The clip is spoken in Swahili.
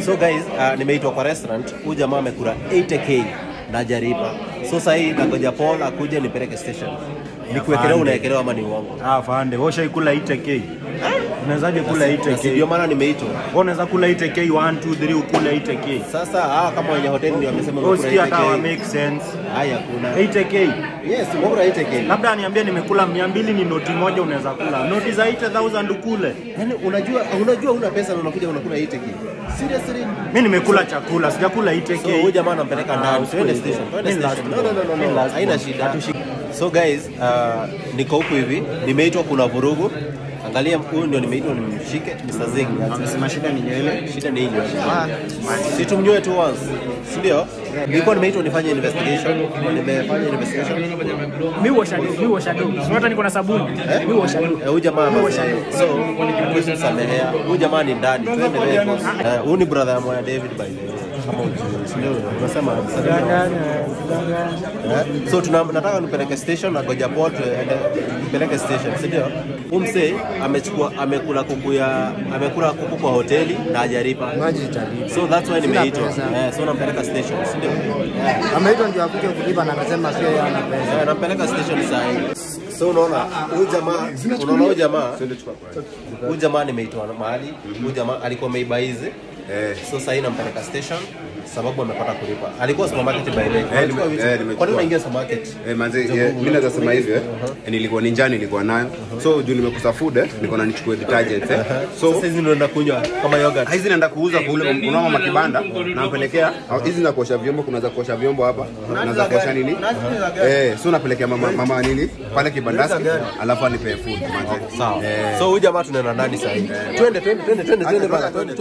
So guys, nimeitwa kwa restaurant, huyu jamaa amekula 80k na jaripa. So sasa hii nagoja Paul akuje nipeleke station. Nikuwekelea unaekelewa ama ni uongo? Fande, washa ikula 80k. Unawezaje kula 80k? Ndio maana nimeitwa. Wewe unaweza kula 80k 1 2 3 ukula 80k. Sasa kama wenye hoteli ndio wamesema unakula 80k. Hata make sense. Haya kuna 80k. Yes, unakula 80k. Labda niambie nimekula 200 ni noti moja unaweza kula. Noti za 8000 ukule. Yaani unajua una pesa na unakuja unakula 80k. Seriously? Mimi nimekula chakula, sijakula 80k. So huyu jamaa anampeleka ndani. Twende station. No. Haina shida. So guys, niko huku hivi, nimeitwa kuna vurugu. Angalia huyu ndio nimeitwa nimshike Mr. Zing. Amesema shida ni nywele. Shida ni nywele. Si tumnyoe tu once. Si ndio? Nilikuwa nimeitwa nifanye investigation. Nimefanya investigation. Mimi wa shadow. Sio hata niko na sabuni. Mimi wa shadow. Huyu jamaa so kwa samehea. Huyu jamaa ni ndani. Tuendelee. Huyu ni brother ya Moya David by the way. Kama unajua. Unasema so nataka nipeleke station na goja Paul nipeleke station, si ndio? Umse amekula kuku kwa hoteli na hajaripa. So that's why nimeitwa. So nampeleka station, si ndio? Ameitwa ndio akuje kulipa na akasema sio yeye ana pesa. Nampeleka station sasa hivi. So unaona huyu jamaa nimeitwa mahali. Huyu jamaa alikuwa ameibaize. So sasa hii nampeleka station sababu amepata kulipa. Alikuwa supermarket by the way. Kwa nini unaingia supermarket? Manze, mimi naweza sema hivi nilikuwa njani nilikuwa nayo. So juu nimekosa food, niko na nichukue detergent So sasa hizi ndio naenda kunywa kama yogurt. Hizi naenda kuuza kule unaona makibanda nampelekea. Hizi za kuosha vyombo, kuna za kuosha vyombo hapa. Kuna za kuosha nini? So napelekea mama nini pale kibandasi alafu anipe food manze. Sawa. So huyu jamaa tunaenda ndani sasa hivi. Twende bana. Twende.